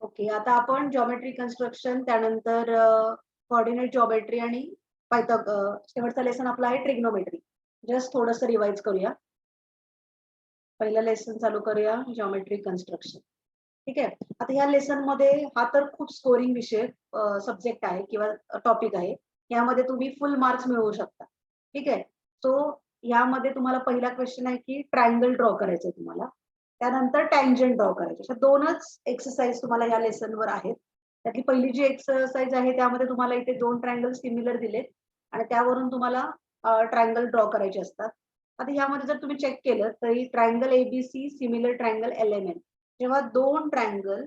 Okay, आता आपण geometry construction, त्यानंतर कोऑर्डिनेट जॉमेट्री आणि शेवटचा लेसन आपला आहे ट्रिग्नोमेट्री. जस्ट थोडंसं रिवाइज करूया. पहिलं लेसन चालू करूया जॉमेट्री कन्स्ट्रक्शन. ठीक आहे. आता ह्या लेसन मध्ये हा तर खूप स्कोरिंग विषय सब्जेक्ट आहे किंवा टॉपिक आहे. यामध्ये तुम्ही फुल मार्क्स मिळवू शकता. ठीक आहे. सो यामध्ये तुम्हाला पहिला क्वेश्चन आहे की ट्रायंगल ड्रॉ करायचं तुम्हाला. त्यानंतर टँजंट ड्रॉ करायचे. अशा दोनच एक्सरसाइज तुम्हाला या लेसनवर आहेत. त्यातली पहिली जी एक्सरसाइज आहे त्यामध्ये तुम्हाला इथे 2 ट्रायंगल सिमिलर दिलेत आणि त्यावरून तुम्हाला ट्रायंगल ड्रॉ करायचे असतात. आता ह्यामध्ये जर तुम्ही चेक केलं तरी triangle ABC similar triangle LMN, जेव्हा 2 ट्रायंगल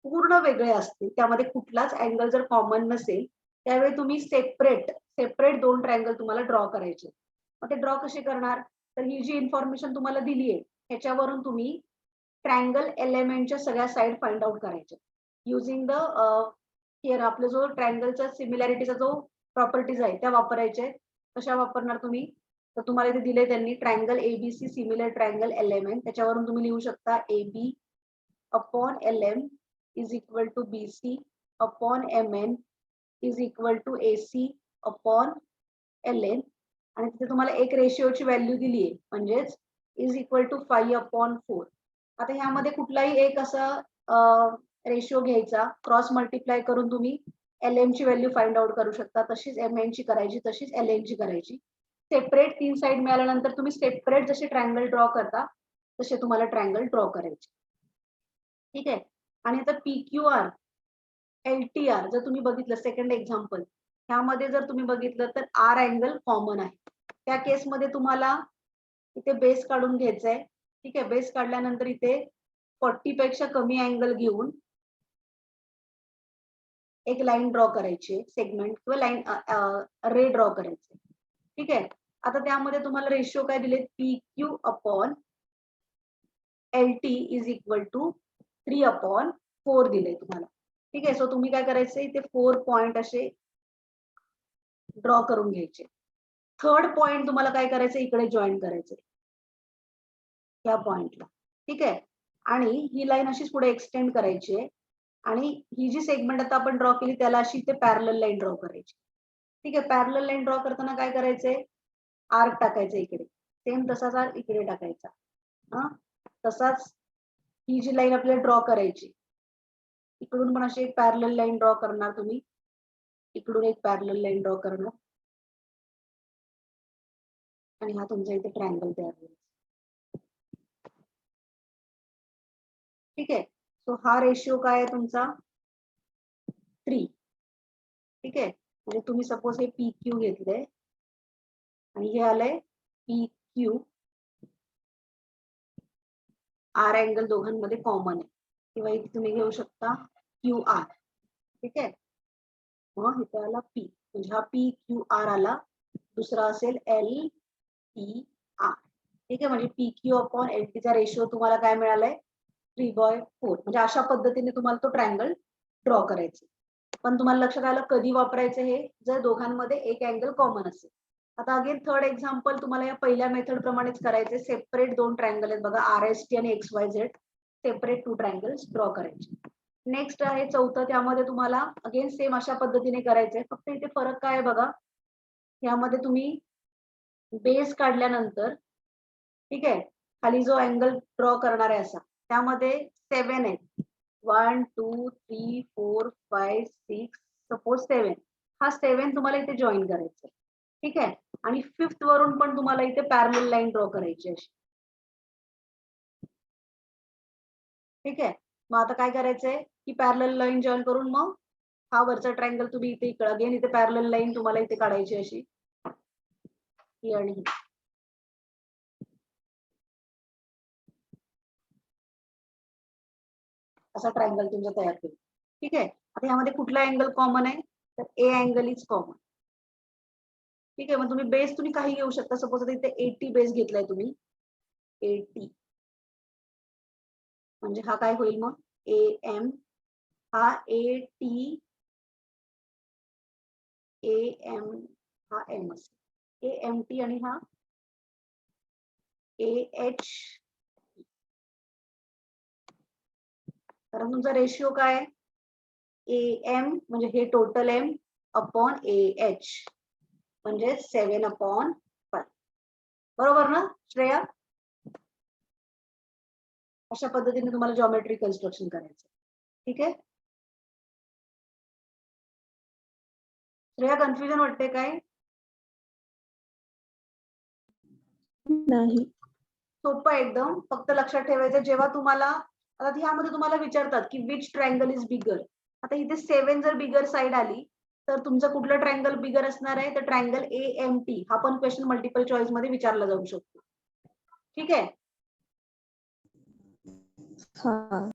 पूर्ण वेगळे असतील, त्यामध्ये कुठलाच अँगल जर कॉमन नसेल, त्यावेळी तुम्ही सेपरेट 2 ट्रायंगल तुम्हाला ड्रॉ करायचे. मग ते ड्रॉ कसे करणार? तर ही जी इन्फॉर्मेशन तुम्हाला दिली आहे ह्याच्यावरून तुम्ही ट्रायंगल एलिमेंटच्या सगळ्या साइड फाइंड आउट करायचे युजिंग द हिअर. आपला जो ट्रायंगलचा सिमिलॅरिटीचा जो प्रॉपर्टीज आहे त्या वापरायचे. कशा वापरणार तुम्ही? तर तुम्हाला इथे दिले त्यांनी triangle ABC similar triangle LMN. त्याच्यावरून तुम्ही लिहू शकता AB upon LM is equal to BC upon MN is equal to AC upon LN. आणि तिथे तुम्हाला एक रेशिओची व्हॅल्यू दिली आहे, म्हणजेच इज इक्वल टू 5/4. आता ह्यामध्ये कुठलाही एक असा रेशिओ घ्यायचा, क्रॉस मल्टिप्लाय करून तुम्ही LM ची व्हॅल्यू फाइंड आउट करू शकता. तशीच MN ची करायची, तशीच LN ची करायची. सेपरेट 3 साइड मिळाल्यानंतर तुम्ही सेपरेट जसे ट्रायंगल ड्रॉ करता तसे तुम्हाला ट्रायंगल ड्रॉ करायचे. ठीक आहे. आणि आता PQR LTR जर तुम्ही बघितलं सेकंड एक्झाम्पल, ह्यामध्ये जर तुम्ही बघितलं तर R अँगल कॉमन आहे. त्या केसमध्ये तुम्हाला इथे बेस काढून घ्यायचा आहे. ठीक आहे. बेस काढल्यानंतर इथे 40 पेक्षा कमी अँगल घेऊन एक लाईन ड्रॉ करायची, सेगमेंट किंवा लाईन रे ड्रॉ करायचे. ठीक आहे. आता त्यामध्ये तुम्हाला रेशिओ काय दिले? PQ upon LT is equal to 3/4 दिले तुम्हाला. ठीक आहे. सो तुम्ही काय करायचं, इथे 4 पॉइंट असे ड्रॉ करून घ्यायचे. थर्ड पॉइंट तुम्हाला काय करायचं, इकडे जॉईन करायचे या पॉइंटला. ठीक आहे. आणि ही लाईन अशीच पुढे एक्सटेंड करायची आहे आणि ही जी सेगमेंट आता आपण ड्रॉ केली त्याला अशी इथे पॅरलल लाईन ड्रॉ करायची. ठीक आहे. पॅरलल लाईन ड्रॉ करताना काय करायचंय, आर्क टाकायचं इकडे, सेम तसाच आर्क इकडे टाकायचा. हा तसाच ही जी लाईन आपल्याला ड्रॉ करायची, इकडून पण अशी एक पॅरलल लाईन ड्रॉ करणार तुम्ही, इकडून एक पॅरलल लाईन ड्रॉ करणार आणि हा तुमचा इथे ट्रायंगल तयार होईल. ठीक आहे. सो हा रेशिओ काय आहे तुमचा 3. ठीक आहे. म्हणजे तुम्ही सपोज हे PQ घेतलंय आणि हे आलंय PQ. R अँगल दोघांमध्ये कॉमन आहे किंवा इथे तुम्ही घेऊ शकता QR. ठीक आहे. मग इथे आला P, म्हणजे हा PQR आला. दुसरा असेल LTR. ठीक आहे. म्हणजे PQ अपॉन LT चा रेशिओ तुम्हाला काय मिळालाय 3/4. म्हणजे अशा पद्धतीने तुम्हाला तो ट्रायंगल ड्रॉ करायचा. पण तुम्हाला लक्षात आलं कधी वापरायचं हे, जर दोघांमध्ये एक अँगल कॉमन असेल. आता अगेन थर्ड एक्झाम्पल तुम्हाला या पहिल्या मेथड प्रमाणेच करायचे. सेपरेट 2 ट्रायंगल आहेत बघा, RST आणि XYZ. सेपरेट 2 ट्रायंगल्स ड्रॉ करायचे. नेक्स्ट आहे चौथं, त्यामध्ये तुम्हाला अगेन सेम अशा पद्धतीने करायचंय. फक्त इथे फरक काय आहे बघा, यामध्ये तुम्ही बेस काढल्यानंतर, ठीक आहे, खाली जो अँगल ड्रॉ करणार आहे असा, त्यामध्ये 7 आहेत. 1 2 3 4 5 6 सपोज 7. हा 7 तुम्हाला इथे जॉईन करायचा. ठीक आहे. आणि 5th वरून पण तुम्हाला इथे पॅरलल लाईन ड्रॉ करायची अशी. ठीक आहे. मग आता काय करायचंय की पॅरलल लाईन जॉईन करून मग हा वरचा ट्रायंगल तुम्ही इथे अगेन इथे पॅरलल लाईन तुम्हाला इथे काढायची अशी, ही आणि ही. असा ट्रायंगल तुमचा तयार होईल. ठीक आहे. आता यामध्ये कुठला अँगल कॉमन आहे, तर ए अँगल इज कॉमन. ठीक आहे. मग तुम्ही बेस तुम्ही काही घेऊ शकता. सपोज आता इथे 80 बेस घेतलाय तुम्ही, 80 म्हणजे हा काय होईल मग AM, हा AT, AM, हा M असेल, AMT आणि हा AH. कारण तुमचा रेशिओ काय आहे AM म्हणजे हे टोटल M अपॉन AH म्हणजे 7/5. बरोबर ना श्रेया? अशा पद्धतीने तुम्हाला जॉमेट्री कन्स्ट्रक्शन करायचं. ठीक आहे. श्रेया कन्फ्युजन वाटते काय? नाही. सोपं एकदम. फक्त लक्षात ठेवायचं जेव्हा तुम्हाला आता ह्यामध्ये तुम्हाला विचारतात की विच ट्रायंगल इज बिगर. आता इथे 7 जर बिगर साइड आली तर तुमचं कुठलं ट्रायंगल बिगर असणार आहे? तर ट्रायंगल AMT. हा पण क्वेश्चन मल्टिपल चॉईस मध्ये विचारला जाऊ शकतो. ठीक आहे. हा.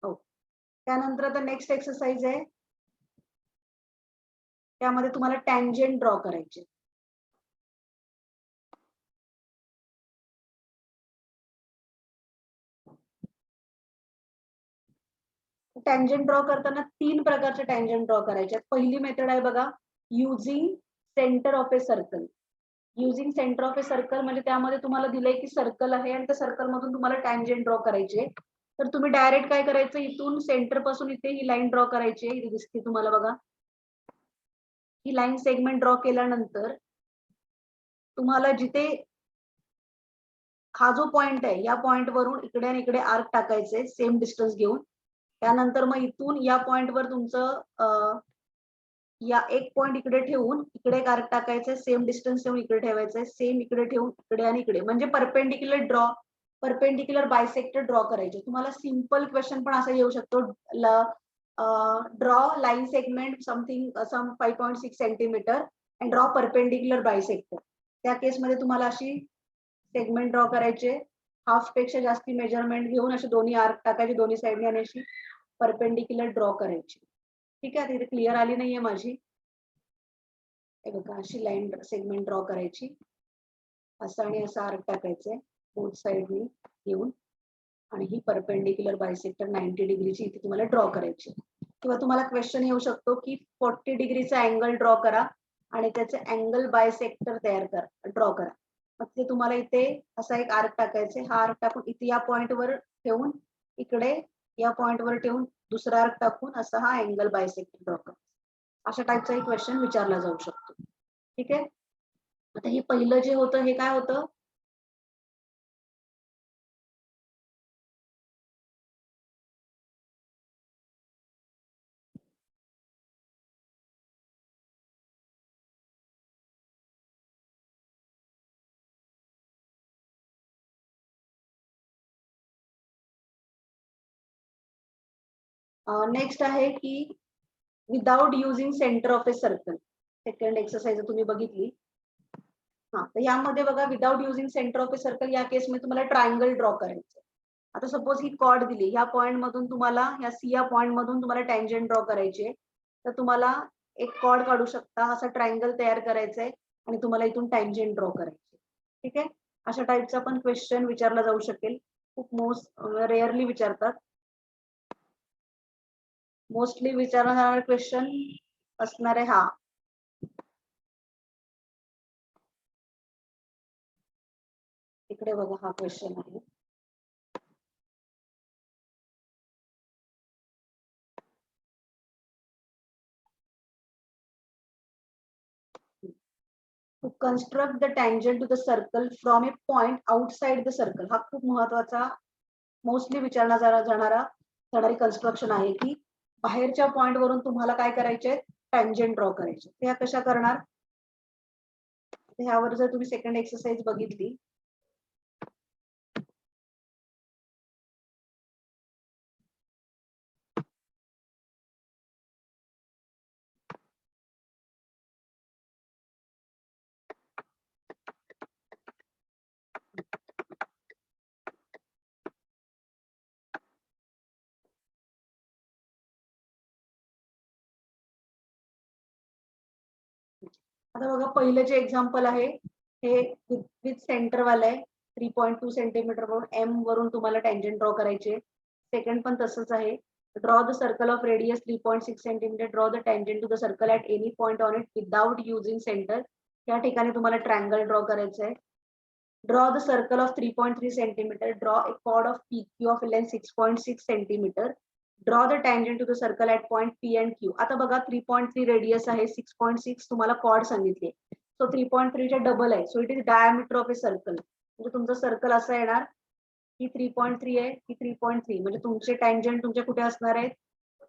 हो. त्यानंतर आता नेक्स्ट एक्सरसाइज आहे. त्यामध्ये तुम्हाला टँजेंट ड्रॉ करायचे. टँजेंट ड्रॉ करताना 3 प्रकारचे टँजेंट ड्रॉ करायचे आहेत. पहिली मेथड आहे बघा, using centre of a circle. Using centre of a circle म्हणजे त्यामध्ये तुम्हाला दिलंय की सर्कल आहे आणि त्या सर्कल मधून तुम्हाला टँजेंट ड्रॉ करायचे. तर तुम्ही डायरेक्ट काय करायचं, इथून सेंटर पासून इथे ही लाईन ड्रॉ करायची. इथे दिसते तुम्हाला बघा. ही लाईन सेगमेंट ड्रॉ केल्यानंतर तुम्हाला जिथे हा जो पॉइंट आहे या पॉइंट वरून इकडे आणि इकडे आर्क टाकायचे सेम डिस्टन्स घेऊन. त्यानंतर मग इथून या पॉइंट वर तुमचं या एक पॉइंट इकडे ठेवून इकडे एक आर्क टाकायचे, सेम डिस्टन्स ठेवून इकडे ठेवायचंय, सेम इकडे ठेवून इकडे आणि इकडे, म्हणजे परपेंडिक्युलर बायसेक्टर ड्रॉ करायचे. तुम्हाला सिंपल क्वेश्चन पण असा येऊ शकतो, draw line segment something some 5.6 centimetre and draw perpendicular bisector. त्या केसमध्ये तुम्हाला अशी सेगमेंट ड्रॉ करायचे. हाफ पेक्षा जास्ती मेजरमेंट घेऊन असे दोन्ही आर्क टाकायचे दोन्ही साईडने आणि अशी परपेंडिक्युलर ड्रॉ करायची. ठीक आहे. तिथे क्लिअर आली नाहीये माझी. हे बघा, अशी लाईन सेगमेंट ड्रॉ करायची, असं आणि असं आर्क टाकायचंय बोथ साईडनी घेऊन आणि ही परपेंडिक्युलर बायसेक्टर 90 डिग्रीची इथे तुम्हाला ड्रॉ करायची. किंवा तुम्हाला क्वेश्चन येऊ शकतो की 40 डिग्रीचा अँगल ड्रॉ करा आणि त्याचे अँगल बायसेक्टर ड्रॉ करा. मग ते तुम्हाला इथे असा एक आर्क टाकायचे. हा आर्क टाकून इथे या पॉइंटवर ठेवून इकडे या पॉइंटवर ठेवून दुसरा आर्क टाकून असा हा अँगल बायसेक्टर ड्रॉ करा. अशा टाईपचा एक क्वेश्चन विचारला जाऊ शकतो. ठीक आहे. आता हे पहिलं जे होतं हे काय होतं, नेक्स्ट आहे की without using centre of a circle. Second exercise तुम्ही बघितली. हा, तर यामध्ये बघा, without using centre of a circle या केसमध्ये तुम्हाला ट्रायंगल ड्रॉ करायचं. आता सपोज ही कॉर्ड दिली, या पॉइंट मधून तुम्हाला या सी या पॉइंट मधून तुम्हाला टँजेंट ड्रॉ करायचे. तर तुम्हाला एक कॉर्ड काढू शकता, असा ट्रायंगल तयार करायचंय आणि तुम्हाला इथून टँजेंट ड्रॉ करायचे. ठीक आहे. अशा टाईपचा पण क्वेश्चन विचारला जाऊ शकेल. खूप रेअरली विचारतात. मोस्टली विचारणारा क्वेश्चन असणार आहे हा. इकडे बघा, हा क्वेश्चन आहे. To construct the tangent to the circle from a point outside the circle. हा खूप महत्वाचा, मोस्टली विचारला जाणारी कन्स्ट्रक्शन आहे की बाहेरच्या पॉइंट वरून तुम्हाला काय करायचे, टँजंट ड्रॉ करायचे. त्या कशा करणार, ह्यावर जर तुम्ही सेकंड एक्सरसाइज बघितली, आता बघा, पहिलं जे एक्झाम्पल आहे हे विथ सेंटर वाला आहे. 3.2 सेंटीमीटर वरून एम वरून तुम्हाला टँजंट ड्रॉ करायचे. सेकंड पण तसंच आहे. Draw the circle of radius 3.6 centimetre. Draw the tangent to the circle at any point on it without using centre. या ठिकाणी तुम्हाला ट्रायंगल ड्रॉ करायचं आहे. Draw the circle of 3.3 centimetre. Draw a chord of PQ of length 6.6 centimetre. Draw the tangent to the circle at point P and Q. आता बघा 3.3 radius आहे, 6.6 तुम्हाला cord सांगितले. सो 3.3 च्या डबल आहे. So it is diameter of a circle. म्हणजे तुमचं circle असं येणार ही 3.3 आहे, ही 3.3. म्हणजे तुमचे टँजंट तुमचे कुठे असणार आहेत,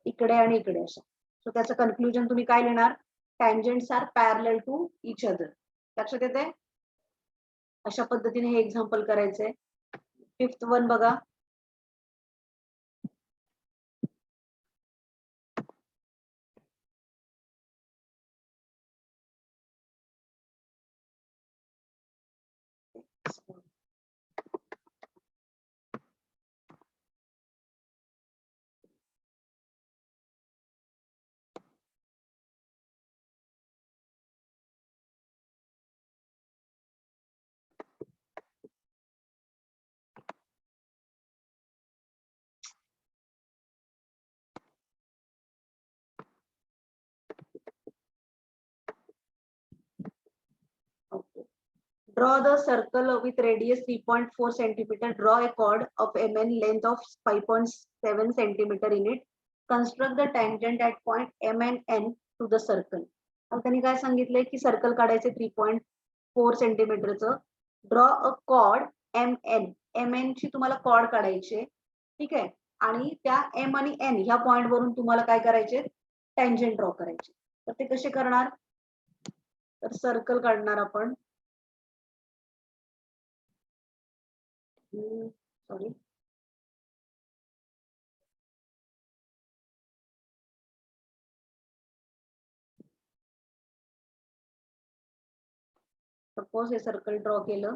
इकडे आणि इकडे असं. सो त्याचं कन्क्लुजन तुम्ही काय लिहिणार, tangents are parallel to each other. लक्षात येते? अशा पद्धतीने हे एक्झाम्पल करायचंय. 5th वन बघा. Okay. Draw the circle with radius 3.4 centimeter. Draw a chord of MN length of 5.7 centimeter in it. Construct the tangent at point M and N to the circle. आता त्यांनी काय सांगितलंय की circle काढायचे 3.4 सेंटीमीटरचं. Draw a chord MN. MN ची तुम्हाला cord काढायचे, ठीक आहे. आणि त्या M आणि N ह्या पॉइंट वरून तुम्हाला काय करायचे, टँजंट ड्रॉ करायचे. तर ते कसे करणार, तर सर्कल काढणार आपण. सॉरी, सपोज हे सर्कल ड्रॉ केलं.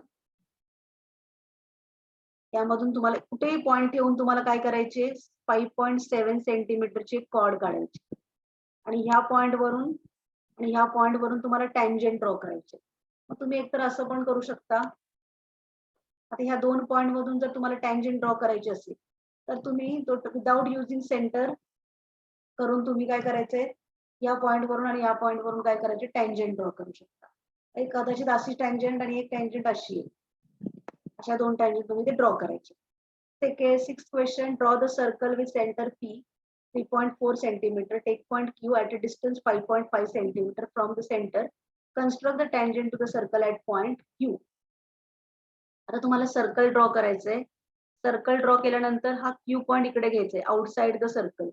त्यामधून तुम्हाला कुठेही पॉइंट ठेवून तुम्हाला काय करायचे, 5.7 सेंटीमीटरची कॉर्ड काढायची आणि ह्या पॉइंट वरून आणि ह्या पॉइंट वरून तुम्हाला टँजंट ड्रॉ करायचे. मग तुम्ही एकतर असं पण करू शकता. आता ह्या दोन पॉइंट मधून जर तुम्हाला टँजंट ड्रॉ करायची असेल तर तुम्ही तो विदाउट युजिंग सेंटर करून तुम्ही काय करायचंय, या पॉइंट वरून आणि या पॉइंट वरून काय करायचे, टँजंट ड्रॉ करू शकता. एक कदाचित अशी टँजंट आणि एक टँजंट अशी आहे. अशा दोन टँजंट तुम्ही ते ड्रॉ करायचे. 6th question. Draw the circle with center P 3.4 centimeter. Take point Q at a distance 5.5 centimeter from the center. Construct the tangent to the circle at point Q. आता तुम्हाला circle draw करायचंय. Circle draw केल्यानंतर हा Q point इकडे घ्यायचंय outside the circle,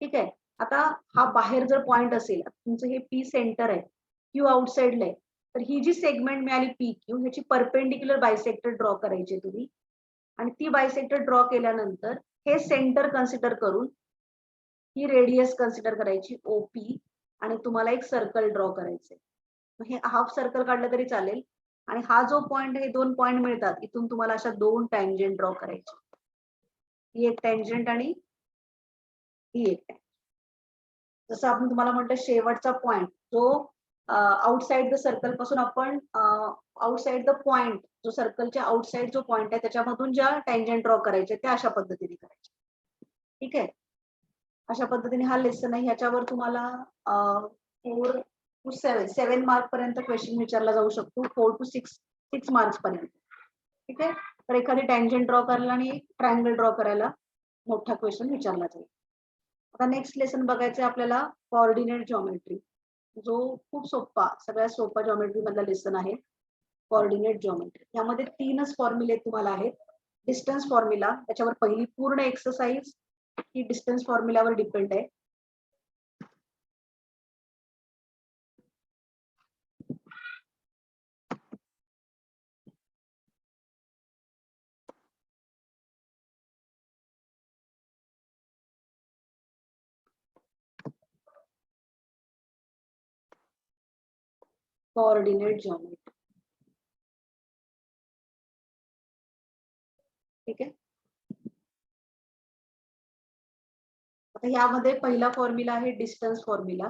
ठीक आहे. आता हा बाहेर जर पॉइंट असेल, तुमचं हे P सेंटर आहे, Q आउटसाइडला आहे, तर ही जी सेगमेंट मिळाली PQ ह्याची परपेंडिक्युलर बायसेक्टर ड्रॉ करायची तुम्ही. आणि ती बायसेक्टर ड्रॉ केल्यानंतर हे सेंटर कन्सिडर करून ही रेडियस कन्सिडर करायची OP आणि तुम्हाला एक सर्कल ड्रॉ करायचंय. हे हाफ सर्कल काढलं तरी चालेल. आणि हा जो पॉइंट, हे दोन पॉइंट मिळतात, इथून तुम्हाला अशा दोन टँजंट ड्रॉ करायचे. ही एक टँजंट आणि ही एक टँजंट. जसं आपण तुम्हाला म्हटलं शेवटचा पॉइंट जो आउटसाइड द सर्कल पासून आपण आउटसाइड द पॉइंट, जो सर्कलच्या आउटसाइड जो पॉइंट आहे त्याच्यामधून ज्या टँजंट ड्रॉ करायचे त्या अशा पद्धतीने करायचे, ठीक आहे. अशा पद्धतीने हा लेसन आहे. ह्याच्यावर तुम्हाला 4 to 7 मार्क पर्यंत क्वेश्चन विचारला जाऊ शकतो. 4 to 6 मार्क्स पर्यंत, ठीक आहे. तर एखादी टँजंट ड्रॉ करायला आणि ट्रायंगल ड्रॉ करायला मोठा क्वेश्चन विचारला जाईल. आता नेक्स्ट लेसन बघायचं आपल्याला, कोऑर्डिनेट जॉमेट्री, जो खूप सोपा, सगळ्यात सोपा जॉमेट्री मधला लेसन आहे. कोऑर्डिनेट जॉमेट्री यामध्ये 3च फॉर्म्युले तुम्हाला आहेत. डिस्टन्स फॉर्म्युला, त्याच्यावर पहिली पूर्ण एक्सरसाइज ही डिस्टन्स फॉर्म्युलावर डिपेंड आहे. कोऑर्डिनेट जॉमेट्री, ठीक आहे. आता यामध्ये पहिला फॉर्म्युला आहे डिस्टन्स फॉर्म्युला.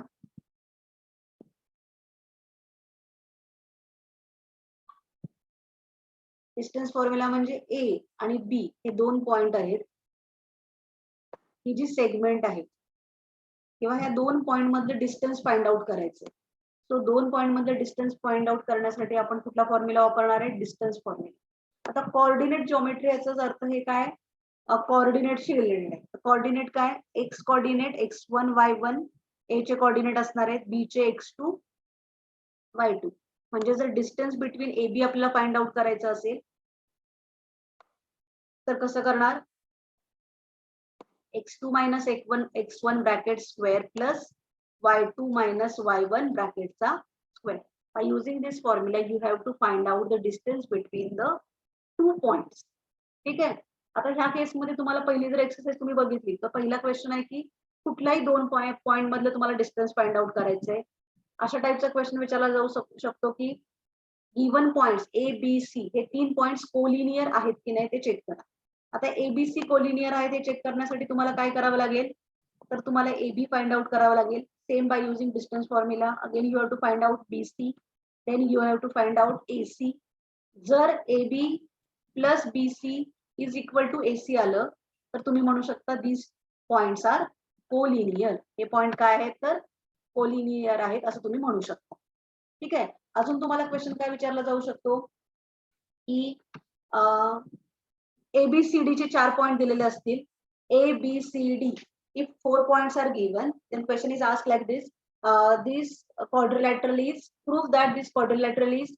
डिस्टन्स फॉर्म्युला म्हणजे A आणि B हे दोन पॉइंट आहेत. ही जी सेगमेंट आहे किंवा ह्या दोन पॉइंट मधले डिस्टन्स फाइंड आउट करायचे. सो 2 पॉइंट मध्ये डिस्टन्स फाइंड आउट करण्यासाठी आपण कुठला फॉर्म्युला वापरणार आहे? Distance formula. आता कोऑर्डिनेट जिओमेट्री याचाच अर्थ हे काय? कोऑर्डिनेटशी रिलेटेड आहे. कोऑर्डिनेट काय? एक्स कोऑर्डिनेट x1 y1, ए चे कोऑर्डिनेट असणार आहेत, बी चे x2 y2. म्हणजे जर डिस्टन्स बिटवीन ए बी आपल्याला फाइंड आउट करायचं असेल तर कसं करणार? x2 minus x1 bracket square plus y2 minus y1 bracket चा square. By using this formula, you have to find out the distance between the 2 points. ठीक आहे. आता ह्या केसमध्ये तुम्हाला पहिली जर एक्सरसाइज तुम्ही बघितली तर पहिला क्वेश्चन आहे की कुठल्याही 2 पॉइंट मधलं तुम्हाला डिस्टन्स फाइंड आउट करायचंय. अशा टाइपचा क्वेश्चन विचारला जाऊ शकतो की given points A B C हे 3 पॉइंट्स कोलिनियर आहेत की नाही ते चेक करा. आता एबीसी कोलिनियर आहे ते चेक करण्यासाठी तुम्हाला काय करावं लागेल? तर तुम्हाला एबी फाइंड आउट करावं लागेल. Same by using distance formula. Again you have to find out BC, then you have to find out AC. जर AB plus BC is equal to AC आलं तर तुम्ही म्हणू शकता दिस पॉइंट्स आर कोलिनियर. हे point काय आहेत? तर कोलिनियर आहेत असं तुम्ही म्हणू शकता. ठीक आहे. अजून तुम्हाला क्वेश्चन काय विचारला जाऊ शकतो की ABCD चे 4 पॉइंट दिलेले असतील. ABCD. If 4 points are given, then question is asked like this. This quadrilateral is, prove that this quadrilateral is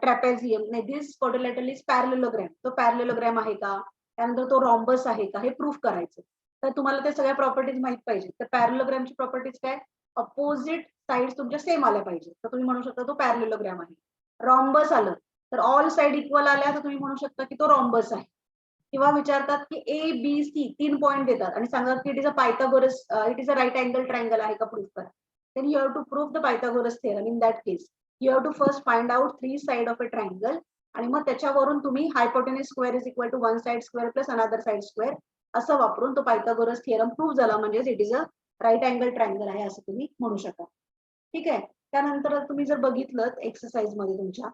trapezium. नाही, this quadrilateral is parallelogram. तो पॅरलेलोग्राम आहे का? त्यानंतर तो रॉम्बस आहे का? हे प्रूफ करायचं. तर तुम्हाला ते सगळ्या प्रॉपर्टीज माहित पाहिजे. तर पॅरलेलोग्रामची प्रॉपर्टीज काय? अपोजिट साइड्स तुमच्या सेम आल्या पाहिजे. तर तुम्ही म्हणू शकता तो पॅरलेलोग्राम आहे. रॉम्बस आलं तर ऑल साइड इक्वल आल्या तर तुम्ही म्हणू शकता की तो रॉम्बस आहे. किंवा विचारतात की ए बी सी 3 पॉइंट देतात आणि सांगतात की it is a Pythagoras, it is a right angle triangle आहे का? प्रूफ करा. Then you have to prove the Pythagoras theorem. In that case you have to first find out 3 side of a triangle आणि मग त्याच्यावरून तुम्ही hypotenuse square is equal to 1 side square plus another side square असं वापरून तो Pythagoras theorem prove झाला. म्हणजे it is a right angle triangle आहे असं तुम्ही म्हणू शकता. ठीक आहे. त्यानंतर तुम्ही जर बघितलं एक्सरसाइज मध्ये तुमच्या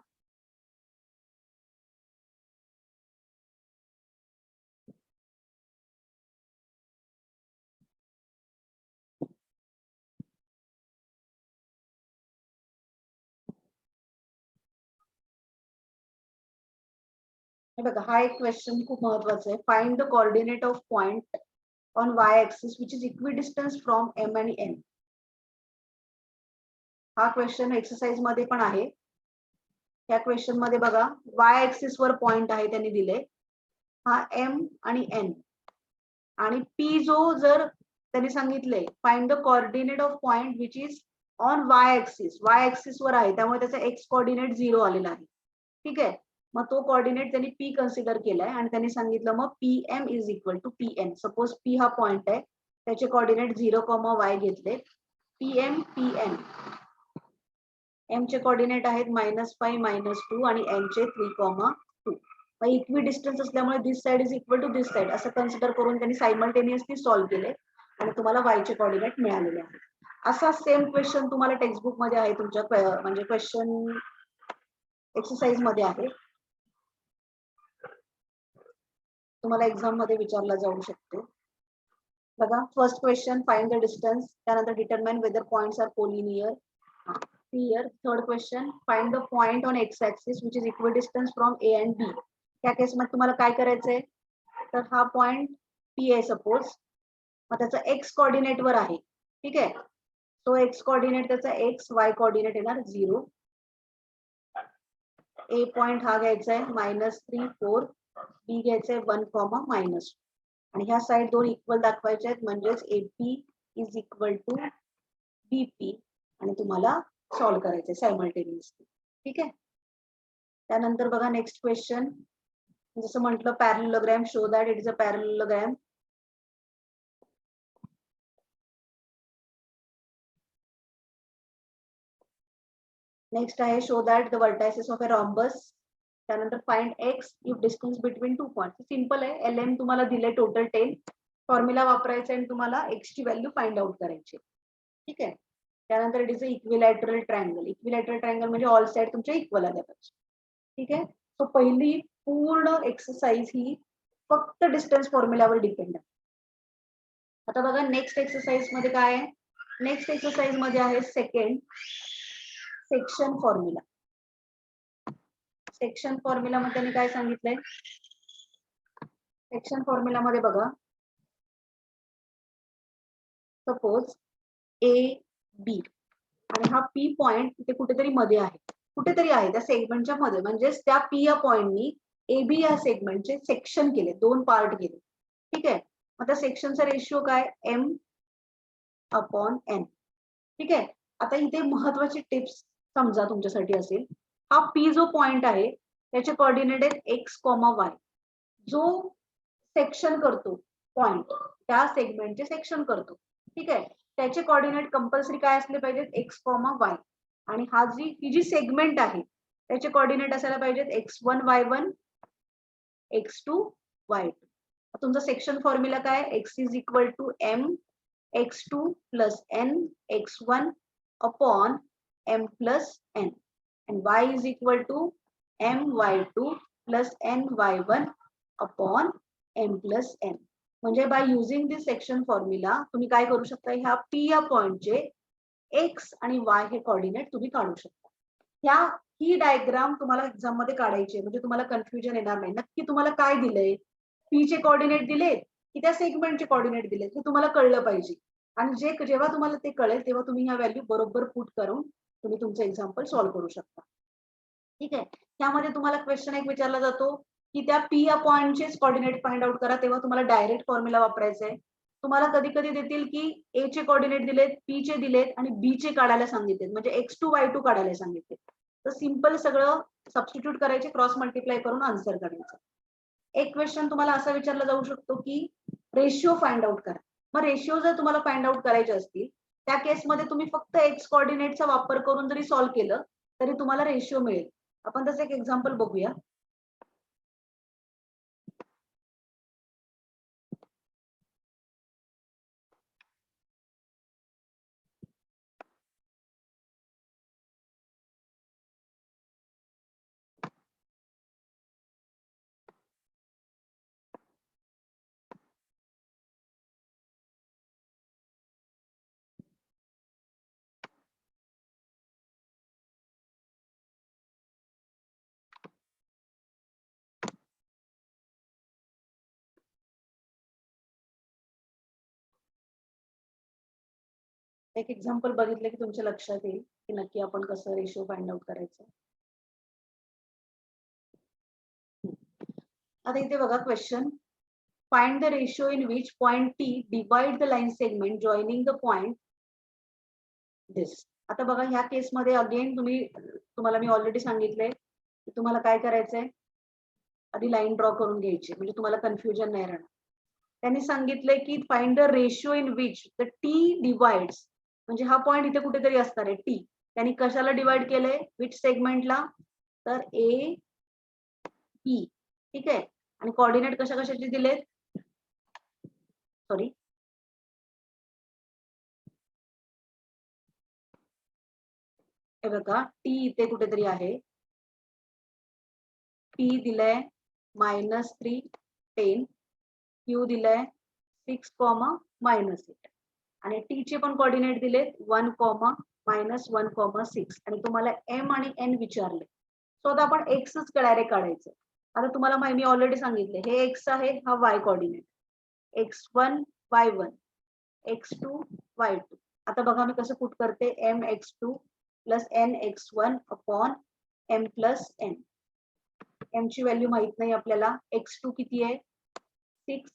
बघा हा एक क्वेश्चन खूप महत्वाचा आहे. Find the coordinate of point on y axis which is equidistance from M आणि एन. हा क्वेश्चन एक्सरसाइज मध्ये पण आहे. या क्वेश्चन मध्ये बघा वाय ऍक्सिस वर पॉइंट आहे त्यांनी दिले हा एम आणि एन आणि पी जो जर त्यांनी सांगितले find the coordinate of point which is on y axis वर आहे त्यामुळे त्याचा एक्स कोऑर्डिनेट 0 आलेला आहे. ठीक आहे. मग तो कोऑर्डिनेट त्यांनी पी कन्सिडर केलाय आणि त्यांनी सांगितलं मग P M is equal to P N. Suppose P हा पॉइंट आहे त्याचे कोऑर्डिनेट 0, y घेतले. P M P N. M चे कोऑर्डिनेट आहेत -5 -2 आणि एन चे 3,2. मग इक्वी डिस्टन्स असल्यामुळे this side is equal to this side असं कन्सिडर करून त्यांनी सायमल्टेनियसली सॉल्व्ह केले आणि तुम्हाला वाय चे कोऑर्डिनेट मिळालेले आहेत. असा सेम क्वेश्चन तुम्हाला टेक्स्टबुक मध्ये आहे तुमच्या म्हणजे क्वेश्चन एक्सरसाइज मध्ये आहे. तुम्हाला एक्झाम मध्ये विचारला जाऊ शकतो. बघा first question find the distance. त्यानंतर determine whether points are collinear. Clear. Third question find the point on X axis which is equidistance from A and B. त्या केसमध्ये तुम्हाला काय करायचंय तर हा पॉइंट पी आहे सपोज. मग त्याचा एक्स कोऑर्डिनेट वर आहे. ठीक आहे. तो एक्स कोऑर्डिनेट त्याचा एक्स वाय कोऑर्डिनेट येणार 0. ए पॉइंट हा घ्यायचा आहे -3 4. बी घ्यायचा आहे 1, आणि ह्या साइड दोन इक्वल दाखवायचे आहेत म्हणजेच AP is equal to BP आणि तुम्हाला सॉल्व्ह करायचे सायमल्टेनियसली. ठीक आहे. त्यानंतर बघा नेक्स्ट क्वेश्चन जसं म्हटलं parallelogram show that it is a parallelogram. Next आहे show that the vertices of a rhombus. त्यानंतर find X if distance between 2 points. Simple आहे. एल एम तुम्हाला दिले टोटल 10. फॉर्म्युला वापरायचा आणि तुम्हाला एक्स ची व्हॅल्यू फाइंड आउट करायची. ठीक आहे. त्यानंतर it is a equilateral triangle. Equilateral triangle म्हणजे ऑल साइड तुमच्या इक्वल आल्या पाहिजे. ठीक आहे. सो पहिली पूर्ण एक्सरसाइज ही फक्त डिस्टन्स फॉर्म्युलावर डिपेंड आहे. आता बघा नेक्स्ट एक्सरसाइज मध्ये काय आहे. नेक्स्ट एक्सरसाइज मध्ये आहे second section formula. Section formula मध्ये त्यांनी काय सांगितलंय? सेक्शन फॉर्म्युला मध्ये बघा, सपोज ए बी आणि हा पी पॉइंट तिथे कुठेतरी मध्ये आहे, कुठेतरी आहे त्या सेगमेंटच्या मध्ये, म्हणजेच त्या पी या पॉइंटनी ए बी या सेगमेंटचे सेक्शन केले, 2 पार्ट केले. ठीक आहे. मग त्या सेक्शनचा रेशिओ काय? M upon N. ठीक आहे. आता इथे महत्वाची टिप्स समजा तुमच्यासाठी असेल, हा पी जो पॉइंट आहे त्याचे कोऑर्डिनेट आहेत एक्स कॉमा वाय. जो सेक्शन करतो पॉइंट त्या सेगमेंटचे सेक्शन करतो. ठीक आहे. त्याचे कोऑर्डिनेट कंपल्सरी काय असले पाहिजेत? X comma y. आणि ही जी सेगमेंट आहे त्याचे कोऑर्डिनेट असायला पाहिजेत x1 y1 x2 y2. तुमचा सेक्शन फॉर्म्युला काय? x is equal to m x2 plus n x1 upon m plus n and y is equal to m y2 plus n y1 upon m plus n. म्हणजे by using this section formula तुम्ही काय करू शकता? ह्या P या पॉइंटचे x आणि y हे कोऑर्डिनेट तुम्ही काढू शकता. ही डायग्राम तुम्हाला एक्झाम मध्ये काढायची, म्हणजे तुम्हाला कन्फ्युजन येणार नाही. नक्की तुम्हाला काय दिलंय? पी चे कोऑर्डिनेट दिलेत की त्या सेगमेंटचे कोऑर्डिनेट दिलेत हे तुम्हाला कळलं पाहिजे. आणि जेव्हा तुम्हाला ते कळेल तेव्हा तुम्ही ह्या व्हॅल्यू बरोबर पुट करून तुम्ही तुमचं एक्झाम्पल सॉल्व्ह करू शकता. ठीक आहे. त्यामध्ये तुम्हाला क्वेश्चन एक विचारला जातो की त्या पी या पॉइंटचेच कोऑर्डिनेट फाइंड आउट करा. तेव्हा तुम्हाला डायरेक्ट फॉर्म्युला वापरायचा आहे. तुम्हाला कधी कधी देतील की ए चे कोऑर्डिनेट दिलेत, पी चे दिलेत आणि बी चे काढायला सांगितलेत, म्हणजे x2 y2 काढायला सांगितले. तर सिंपल सगळं सबस्टिट्यूट करायचे, क्रॉस मल्टिप्लाय करून आन्सर करायचं. एक क्वेश्चन तुम्हाला असा विचारला जाऊ शकतो की रेशिओ फाइंड आउट करा. मग रेशिओ जर तुम्हाला फाइंड आउट करायचे असतील त्या केसमध्ये तुम्ही फक्त एक्स कोऑर्डिनेटचा वापर करून जरी सॉल्व्ह केलं तरी तुम्हाला रेशिओ मिळेल. आपण तसं एक एक्झाम्पल बघूया. एक एक्झाम्पल बघितलं की तुमच्या लक्षात येईल की नक्की आपण कसं रेशिओ फाइंड आउट करायचं. आता इथे बघा question, find the ratio in which point T divide the line segment joining the point this. आता बघा ह्या केसमध्ये अगेन तुम्हाला मी ऑलरेडी सांगितलंय की तुम्हाला काय करायचंय, आधी लाईन ड्रॉ करून घ्यायची म्हणजे तुम्हाला कन्फ्युजन नाही राहणार. त्यांनी सांगितलंय की find the ratio in which the T divides, म्हणजे हा पॉइंट इथे कुठेतरी असणार आहे टी. त्यांनी कशाला डिवाइड केलंय? विच सेगमेंटला? तर ए बी. ठीक आहे. आणि कोऑर्डिनेट कशा कशाचे दिलेत? सॉरी, हे बघा टी इथे कुठेतरी आहे. टी दिलंय -3 10, क्यू दिलंय 6, -8 आणि टी चे पण कोऑर्डिनेट दिलेत 1, -1, 6 आणि तुम्हाला एम आणि एन विचारले. सो आता आपण एक्सच डायरेक्ट काढायचं. आता तुम्हाला मी ऑलरेडी सांगितले हे एक्स आहे, हा Y coordinate, x1 y1 x2 y2. आता बघा मी कसं पुट करते, M x2 plus N x1 upon M plus N. M ची व्हॅल्यू माहित नाही आपल्याला, x2 किती आहे 6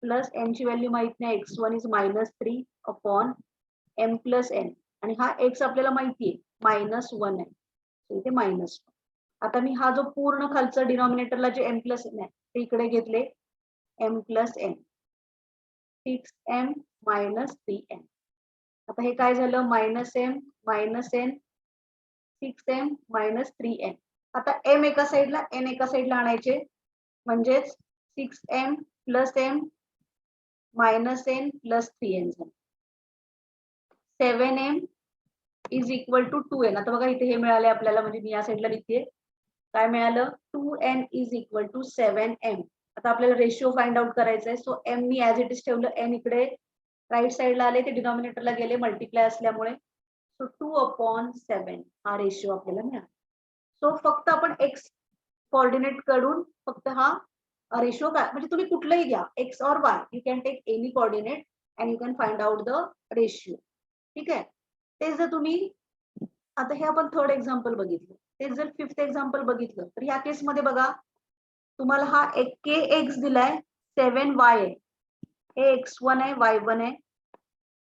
प्लस एन ची व्हॅल्यू माहित नाही, x1 is -3 upon M plus N आणि हा x आपल्याला माहिती आहे -1 आहे, इथे -1. आता मी हा जो पूर्ण खालचा डिनॉमिनेटरला जे m प्लस एन आहे ते इकडे घेतले, m plus N 6m -3n. आता हे काय झालं, -m -n 6m -3n. आता m एका साईडला n एका साईडला आणायचे, म्हणजेच 6m plus m -n plus 3n झालं. 7m is equal to 2n. आता बघा इथे हे मिळाले आपल्याला, म्हणजे मी या साईडला लिहिते, काय मिळालं 2n is equal to 7m. आता आपल्याला रेशिओ फाइंड आउट करायचा आहे. So m me as it is ठेवलं, n इकडे राईट साईडला आले, ते डिनॉमिनेटरला गेले मल्टिप्लाय असल्यामुळे. सो 2/7 हा रेशिओ आपल्याला मिळाला. सो फक्त आपण एक्स कोऑर्डिनेट कडून फक्त हा रेशिओ काय म्हणजे तुम्ही कुठलंही घ्या एक्स और y you can take any coordinate and you can find out the ratio. ठीक आहे. ते जर तुम्ही आता हे आपण थर्ड एक्झाम्पल बघितलं तेच जर फिफ्थ एक्झाम्पल बघितलं तर या केसमध्ये बघा तुम्हाला हा एक के एक्स दिलाय 7y आहे. हे x1 आहे y1 आहे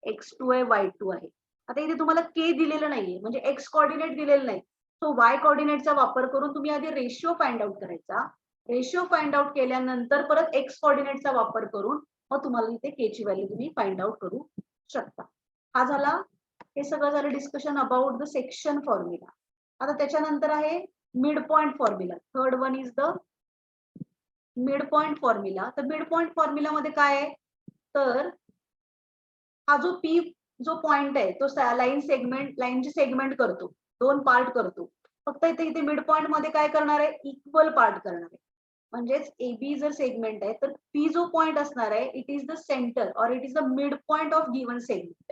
x2 आहे y2 आहे. आता इथे तुम्हाला के दिलेलं नाहीये म्हणजे एक्स कोऑर्डिनेट दिलेलं नाही. सो वाय कोऑर्डिनेटचा वापर करून तुम्ही आधी रेशिओ फाइंड आउट करायचा. रेशिओ फाइंड आउट केल्यानंतर परत एक्स कोऑर्डिनेटचा वापर करून मग तुम्हाला इथे के ची व्हॅल्यू तुम्ही फाइंड आउट करू शकता. हा झाला हे सगळं झालं discussion about the section formula. आता त्याच्यानंतर आहे mid point formula. Third one is the mid point formula. तर मिड पॉइंट फॉर्म्युला मध्ये काय आहे तर हा जो पी जो पॉइंट आहे तो लाईनची सेगमेंट करतो. दोन पार्ट करतो. फक्त इथे मिड पॉइंट मध्ये काय करणार आहे इक्वल पार्ट करणार आहे. म्हणजेच एबी जर सेगमेंट आहे तर पी जो पॉइंट असणार आहे इट इज द सेंटर और it is the mid point of given segment.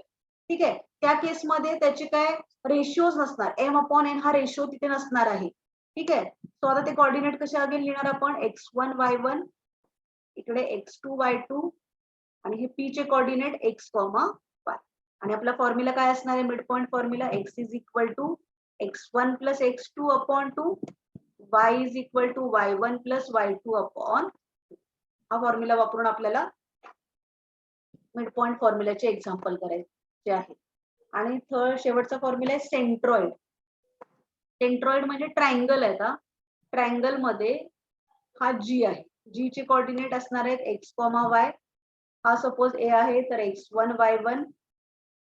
ठीक आहे. त्या केसमध्ये त्याचे काय रेशिओज नसणार. m/n हा रेशिओ तिथे नसणार आहे. ठीक आहे. सो आता ते कोऑर्डिनेट कसे अगेन लिहिणार आपण x1 y1 इकडे x2 y2 आणि हे पी चे कोऑर्डिनेट x, y आणि आपला फॉर्म्युला काय असणार आहे mid point formula x is equal to x1 plus x2 upon 2 y is equal to y1 plus y2 upon. हा फॉर्म्युला वापरून आपल्याला मिड पॉइंट फॉर्म्युलाचे एक्झाम्पल करायचे आहे. आणि थर्ड शेवटचा फॉर्म्युला आहे सेंट्रॉइड. सेंट्रॉइड म्हणजे ट्रायंगल आहे का ट्रायंगल मध्ये हा जी आहे. जी चे कोऑर्डिनेट असणार आहेत x, y. हा सपोज ए आहे तर x1 y1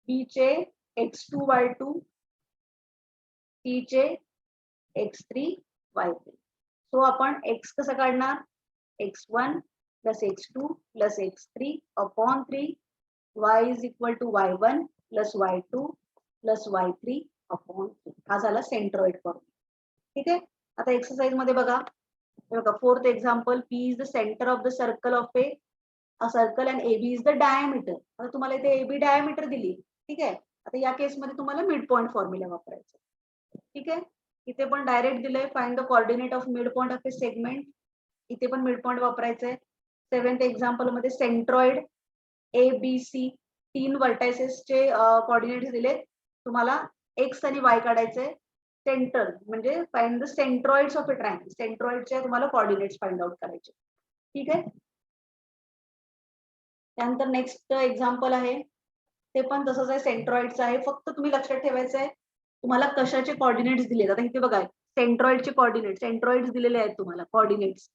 बी चे x2 y2 सी चे x3 y3. सो आपण x कसं काढणार x1 plus x2 plus x3 upon 3 y is equal to y1 plus y2 plus y3 upon 3. हा झाला सेंट्रॉइड फॉर्म्युला. ठीक आहे. आता एक्सरसाइज मध्ये बघा fourth example P is the centre of the circle of a circle and AB is the diameter. आता तुम्हाला इथे एबी डायमीटर दिली. ठीक आहे. आता या केसमध्ये तुम्हाला मिड पॉइंट फॉर्म्युला वापरायचा. ठीक आहे. इथे पण डायरेक्ट दिलंय find the coordinate of mid point of a segment. इथे पण मिड पॉइंट वापरायचंय. सेव्हन्थ एक्झाम्पल मध्ये सेंट्रॉइड ए बी सी 3 व्हर्टायसेसचे कोऑर्डिनेट्स दिले. तुम्हाला एक्स आणि वाय काढायचे. सेंटर म्हणजे find the centroids of a triangle. सेंट्रॉइडचे तुम्हाला कोऑर्डिनेट्स फाइंड आउट करायचे. ठीक आहे. त्यानंतर नेक्स्ट एक्झाम्पल आहे ते पण तसंच आहे सेंट्रॉइडचं आहे. फक्त तुम्ही लक्षात ठेवायचं आहे तुम्हाला कशाचे कोऑर्डिनेट्स दिले. आता इथे बघा सेंट्रॉइडचे कोऑर्डिनेट सेंट्रॉइड्स दिलेले आहेत तुम्हाला कोऑर्डिनेट्स.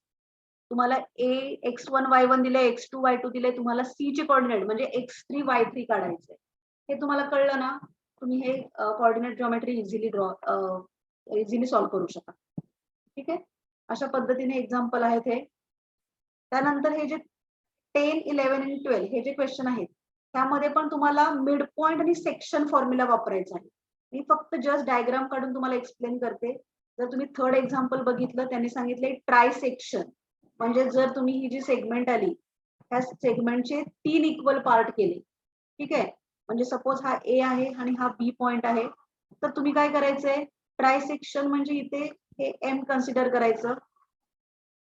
तुम्हाला ए x1 y1 दिले x2 y2 दिले. तुम्हाला सी चे कोऑर्डिनेट म्हणजे x3 y3 काढायचे. हे तुम्हाला कळलं ना तुम्ही हे कोऑर्डिनेट जिओमेट्री इझिली सॉल्व्ह करू शकता. ठीक आहे. अशा पद्धतीने एक्झाम्पल आहेत हे. त्यानंतर हे जे 10, 11 आणि 12 हे जे क्वेश्चन आहेत त्यामध्ये पण तुम्हाला मिड पॉइंट आणि सेक्शन फॉर्म्युला वापरायचा आहे. मी फक्त जस्ट डायग्राम काढून तुम्हाला एक्सप्लेन करते. जर तुम्ही थर्ड एक्झाम्पल बघितलं त्यांनी सांगितले ट्राय सेक्शन म्हणजे जर तुम्ही ही जी सेगमेंट आली त्या सेगमेंटचे 3 इक्वल पार्ट केले. ठीक आहे. म्हणजे सपोज हा ए आहे आणि हा बी पॉइंट आहे तर तुम्ही काय करायचंय ट्राय सेक्शन म्हणजे इथे हे एम कन्सिडर करायचं.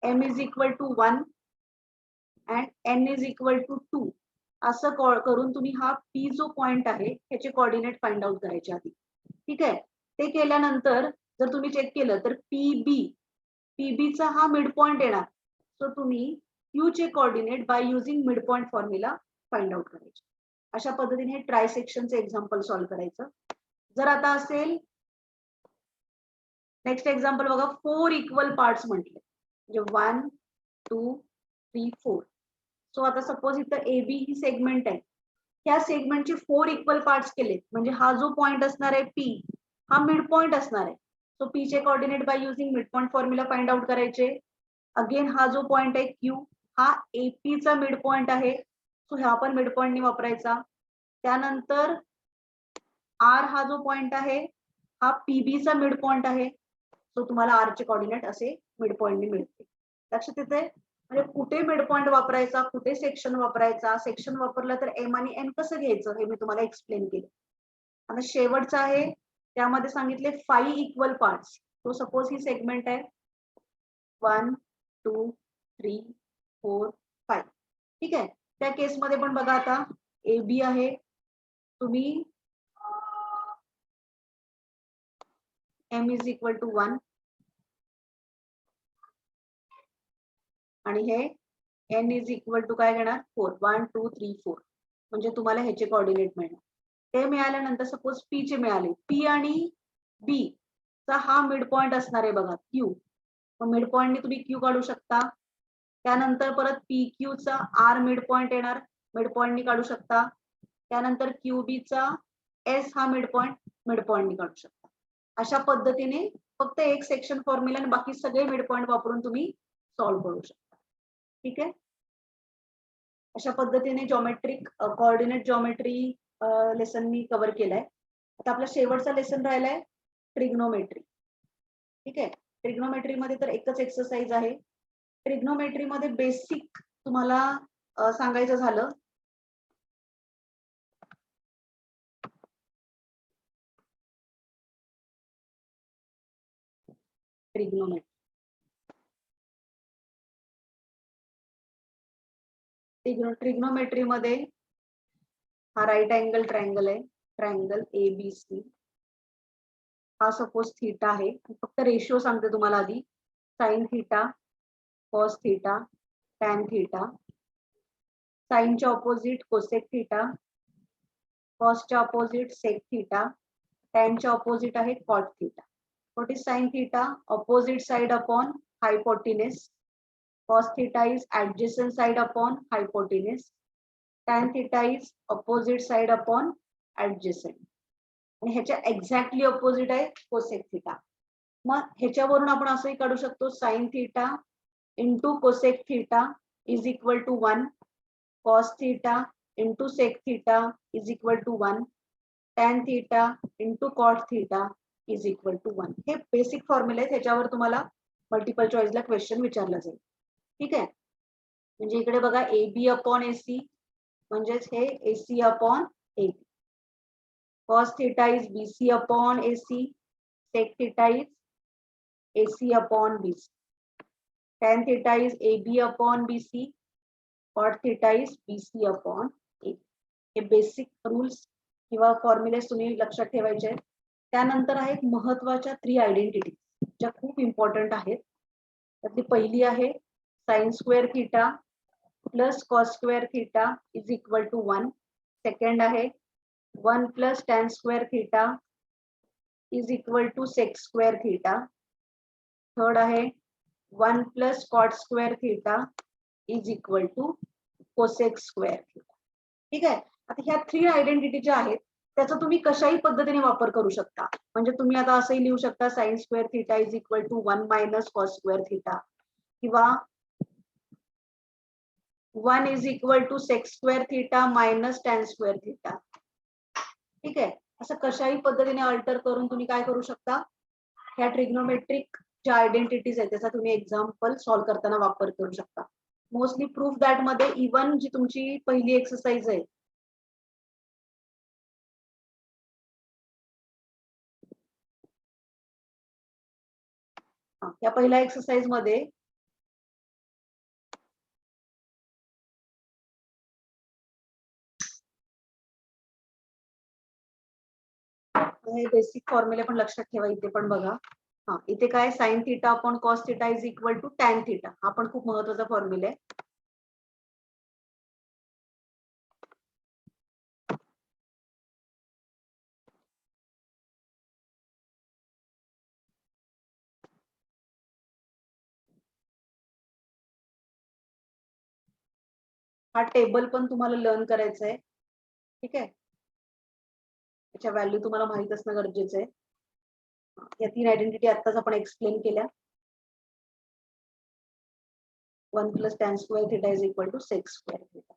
M is equal to 1 and N is equal to 2 असं करून तुम्ही हा पी जो पॉइंट आहे ह्याचे कोऑर्डिनेट फाइंड आउट करायचे आधी. ठीक आहे. ते केल्यानंतर जर तुम्ही चेक केलं तर पीबीचा हा मिड पॉइंट येणार. सो तुम्ही क्यू चे coordinate by using mid point formula find out करायचे. अशा पद्धतीने हे ट्राय सेक्शनचे एक्झाम्पल सॉल्व्ह करायचं. जर आता असेल नेक्स्ट एक्झाम्पल बघा 4 इक्वल पार्ट्स म्हटले म्हणजे 1 2 3 4. सो आता सपोज इथं ए बी ही सेगमेंट आहे. ह्या सेगमेंटचे 4 इक्वल पार्ट्स केले म्हणजे हा जो पॉइंट असणार आहे पी हा मिड पॉइंट असणार आहे. सो पी चे coordinate by using mid point formula find out करायचे. अगेन हा जो पॉइंट आहे क्यू हा एपी चा मिड पॉइंट आहे. सो ह्या पण मिड पॉइंटने वापरायचा. त्यानंतर आर हा जो पॉइंट आहे हा पीबी चा मिड पॉइंट आहे. सो तुम्हाला आर चे कोऑर्डिनेट असे मिड पॉइंटने मिळते. लक्षात येते म्हणजे कुठे मिड पॉइंट वापरायचा कुठे सेक्शन वापरायचा. सेक्शन वापरलं तर एम आणि एन कसं घ्यायचं हे मी तुम्हाला एक्सप्लेन केलं. आता शेवटचा आहे त्यामध्ये सांगितले 5 इक्वल पार्ट्स. तो सपोज ही सेगमेंट आहे 1 2 3 4 5. ठीक आहे. त्या केसमध्ये पण बघा आता AB आहे, तुम्ही M इज इक्वल टू 1 आणि हे N इज इक्वल टू काय घेणार 4 1 2 3 4 म्हणजे तुम्हाला ह्याचे कोऑर्डिनेट मिळणार. ते मिळाल्यानंतर सपोज P चे मिळाले, P आणि B चा हा मिड पॉइंट असणार आहे बघा Q. मग मिड पॉइंटने तुम्ही Q काढू शकता. त्यानंतर परत PQ चा R मिड पॉइंट येणार, मिड पॉइंटने काढू शकता. त्यानंतर QB चा S हा मिड पॉइंटने काढू शकता. अशा पद्धतीने फक्त एक सेक्शन फॉर्म्युला आणि बाकी सगळे मिड पॉइंट वापरून तुम्ही सॉल्व्ह करू शकता. ठीक आहे. अशा पद्धतीने जॉमेट्रिक कोऑर्डिनेट जॉमेट्री लेसन मी कव्हर केलाय. आता आपला शेवटचा लेसन राहिलाय ट्रिग्नोमेट्री. ठीक आहे. ट्रिग्नोमेट्री मध्ये तर एकच एक्सरसाइज आहे. ट्रिग्नोमेट्री मध्ये बेसिक तुम्हाला सांगायचं झालं ट्रिग्नोमेट्री मध्ये हा राईट अँगल ट्रायंगल आहे, ट्रायंगल ABC. हा सपोज थीटा आहे. फक्त रेशिओ सांगते तुम्हाला आधी. Sine theta, cos theta, tan theta. साइनच्या ऑपोजिट कोसेक थीटा, कॉसच्या ऑपोजिट सेक थीटा, टॅनच्या ऑपोजिट आहे cot theta. What is sine theta? Opposite side upon hypotenuse. Cos theta is adjacent side upon hypotenuse. Tan theta is opposite side upon adjacent. आणि ह्याच्या exactly opposite आहे cosec theta. मग ह्याच्यावरून आपण असंही काढू शकतो sine theta into cosec theta is equal to 1. Cos theta into sec theta is equal to 1. Tan theta into cot theta is equal to 1. हे बेसिक फॉर्म्युला आहे. ह्याच्यावर तुम्हाला मल्टिपल चॉईसला क्वेश्चन विचारला जाईल. ठीक आहे. म्हणजे इकडे बघा AB अपॉन AC म्हणजेच हे AC upon AB. Cos theta is BC upon AC. Sec theta is AC upon BC. Tan theta is AB upon BC. Cot theta is BC upon AB. हे बेसिक रूल्स किंवा formulas तुम्ही लक्षात ठेवायचे आहेत. त्यानंतर आहेत महत्वाच्या 3 आयडेंटिटी ज्या खूप इम्पॉर्टंट आहेत. त्यातली पहिली आहे sine square theta plus cos square theta is equal to 1. Second आहे 1 plus tan square theta is equal to sec square theta. Third आहे 1 plus cot square theta is equal to cosec square theta. ठीक आहे. आता ह्या 3 identity ज्या आहेत त्याचा तुम्ही कशाही पद्धतीने वापर करू शकता. म्हणजे तुम्ही आता असंही लिहू शकता sine square theta is equal to 1 minus cos square theta किंवा 1 is equal to sec square theta minus tan square theta. ठीक आहे. असं कशाही पद्धतीने अल्टर करून तुम्ही काय करू शकता, ह्या ट्रिग्नोमेट्रिक ज्या आयडेंटिटीज आहेत त्याचा तुम्ही एक्झाम्पल सॉल्व्ह करताना वापर करू शकता. मोस्टली प्रूफ दॅट मध्ये इवन जी तुमची पहिली एक्सरसाइज आहे या पहिल्या एक्सरसाइज मध्ये हे बेसिक फॉर्म्युले पण लक्षात ठेवा. इथे पण बघा इथे काय sine theta upon cos theta is equal to tan theta. हा पण खूप महत्वाचा फॉर्म्युला आहे. हा टेबल पण तुम्हाला लर्न करायचं आहे. ठीक आहे. त्याच्या व्हॅल्यू तुम्हाला माहित असणं गरजेचं आहे. या 3 आयडेंटिटी आत्ताच आपण एक्सप्लेन केल्या. 1 plus tan square theta is equal to sec square theta.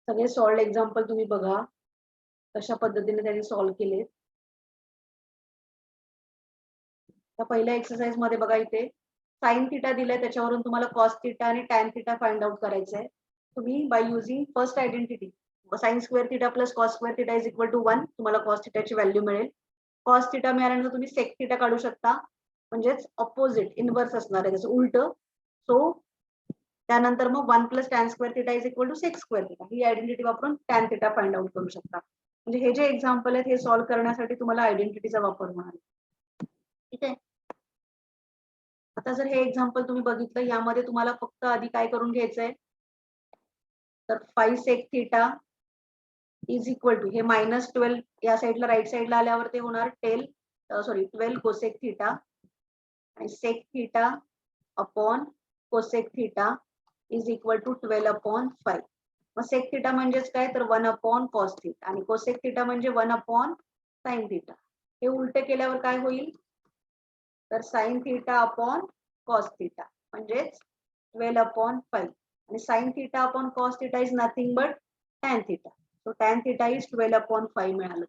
सगळे सॉल्व्ड एक्झाम्पल तुम्ही बघा कशा पद्धतीने त्यांनी सॉल्व्ह केले. त्या पहिल्या एक्सरसाइज मध्ये बघा इथे साइन थिटा दिलाय त्याच्यावरून तुम्हाला कॉस थिटा आणि टॅन थिटा फाइंड आउट करायचं आहे. तुम्ही by using first identity sine square theta plus cos square theta is equal to 1 तुम्हाला कॉस थिटाची व्हॅल्यू मिळेल. कॉस थिटा मिळाल्यानंतर तुम्ही सेक थिटा काढू शकता, म्हणजेच ऑपोजिट इनव्हर्स असणार आहे, जसं उलट. सो त्यानंतर मग 1 plus tan square theta is equal to sec square theta ही आयडेंटिटी वापरून टॅन थिटा फाइंड आउट करू शकता. म्हणजे हे जे एक्झाम्पल आहेत हे सॉल्व्ह करण्यासाठी तुम्हाला आयडेंटिटीचा वापर होणार आहे. ठीक आहे. आता जर हे एक्झाम्पल तुम्ही बघितलं, यामध्ये तुम्हाला फक्त आधी काय करून घ्यायचंय, तर 5 sec theta is equal to हे -12 या साईडला राईट साईडला आल्यावर ते होणार 12 कोसेक थिटा आणि sec theta upon cosec theta is equal to 12/5. मग सेक थिटा म्हणजेच काय, तर 1 अपॉन कॉस थिटा आणि कोसेक थिटा म्हणजे 1 अपॉन साइन थिटा. हे उलटे केल्यावर काय होईल, तर sine theta upon cos theta म्हणजेच 12/5 आणि sine theta upon cos theta is nothing but tan theta. So tan theta is 12/5 मिळालं.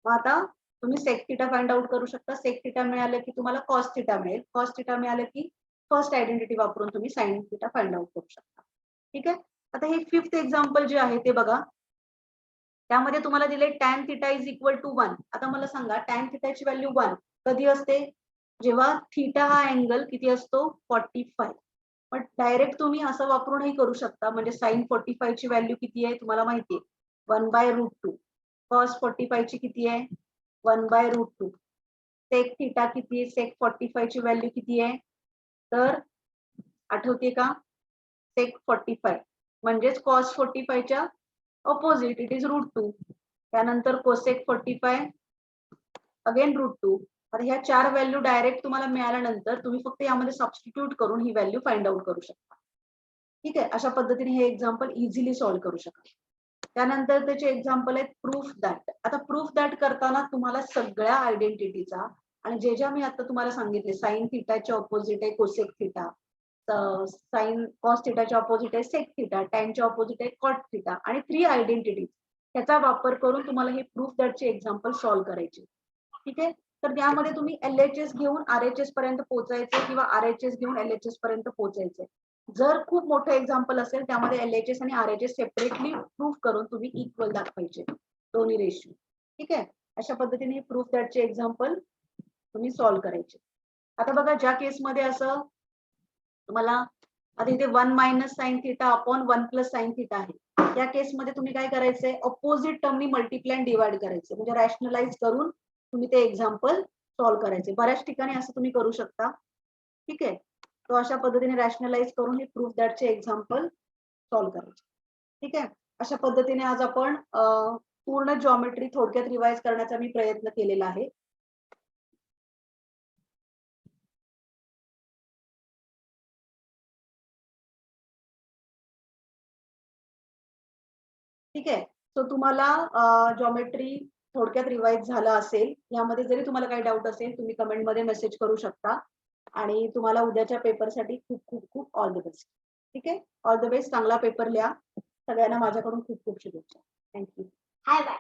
मग आता तुम्ही सेक थिटा फाइंड आउट करू शकता. सेक थिटा मिळालं की तुम्हाला कॉस थिटा मिळेल. कॉस थिटा मिळालं की फर्स्ट आयडेंटिटी वापरून तुम्ही साइन थिटा फाइंड आउट करू शकता. ठीक आहे. आता हे 5th एक्झाम्पल जे आहे ते बघा, त्यामध्ये तुम्हाला दिले tan theta is equal to 1. आता मला सांगा टॅन थिटाची व्हॅल्यू 1 कधी असते, जेव्हा थिटा हा अँगल किती असतो 45. पण डायरेक्ट तुम्ही असं वापरूनही करू शकता, म्हणजे साइन 45 ची व्हॅल्यू किती आहे तुम्हाला माहिती आहे 1/√2. कॉस 45 ची किती आहे 1/√2. सेक थिटा किती आहे, सेक 45 ची व्हॅल्यू किती आहे, तर आठवते का, सेक 45 म्हणजेच कॉस 45 च्या ऑपोजिट इट इज √2. त्यानंतर कोसेक 45 अगेन √2. तर ह्या 4 व्हॅल्यू डायरेक्ट तुम्हाला मिळाल्यानंतर तुम्ही फक्त यामध्ये सबस्टिट्यूट करून ही व्हॅल्यू फाइंड आउट करू शकता. ठीक आहे. अशा पद्धतीने हे एक्झाम्पल इझिली सॉल्व्ह करू शकता. त्यानंतर त्याचे एक्झाम्पल आहेत प्रूफ दॅट. आता प्रूफ दॅट करताना तुम्हाला सगळ्या आयडेंटिटीचा आणि जे मी आता तुम्हाला सांगितले, साइन थिटाचे ऑपोजिट आहे कोसेक थिटा, साइन कॉस थिटाचे ऑपोजिट आहे सेक थिटा, टॅनचे ऑपोजिट आहे कॉट थिटा आणि 3 आयडेंटिटीज याचा वापर करून तुम्हाला हे प्रूफ दॅटचे एक्झाम्पल सॉल्व्ह करायचे. ठीक आहे. तर त्यामध्ये तुम्ही LHS घेऊन RHS पर्यंत पोहोचायचे किंवा RHS घेऊन LHS पर्यंत पोहोचायचे. जर खूप मोठं एक्झाम्पल असेल त्यामध्ये LHS आणि RHS सेपरेटली प्रूफ करून तुम्ही इक्वल दाखवायचे दोन्ही रेशिओ. ठीक आहे. अशा पद्धतीने प्रूफ दॅटचे एक्झाम्पल तुम्ही सॉल्व्ह करायचे. आता बघा ज्या केसमध्ये असं तुम्हाला आता इथे 1 minus sign theta upon 1 plus sine theta आहे, त्या केसमध्ये तुम्ही काय करायचंय, ऑपोजिट टर्मनी मल्टिप्लाय आणि डिवाइड करायचे, म्हणजे रॅशनलाइज करून तुम्ही ते एक्झाम्पल सॉल्व्ह करायचे. बऱ्याच ठिकाणी असं तुम्ही करू शकता. ठीक आहे. तो अशा पद्धतीने रॅशनलाइज करून हे प्रूफ दॅटचे एक्झाम्पल सॉल्व्ह करायचे. ठीक आहे. अशा पद्धतीने आज आपण पूर्ण जॉमेट्री थोडक्यात रिवाइज करण्याचा मी प्रयत्न केलेला आहे. ठीक आहे. सो तुम्हाला जॉमेट्री थोडक्यात रिवाइज झालं असेल. यामध्ये जरी तुम्हाला काही डाऊट असेल तुम्ही कमेंटमध्ये मेसेज करू शकता आणि तुम्हाला उद्याच्या पेपरसाठी खूप खूप खूप ऑल द बेस्ट. ठीक आहे. All the best. चांगला पेपर लिहा. सगळ्यांना माझ्याकडून खूप खूप शुभेच्छा. थँक्यू. Hi bye.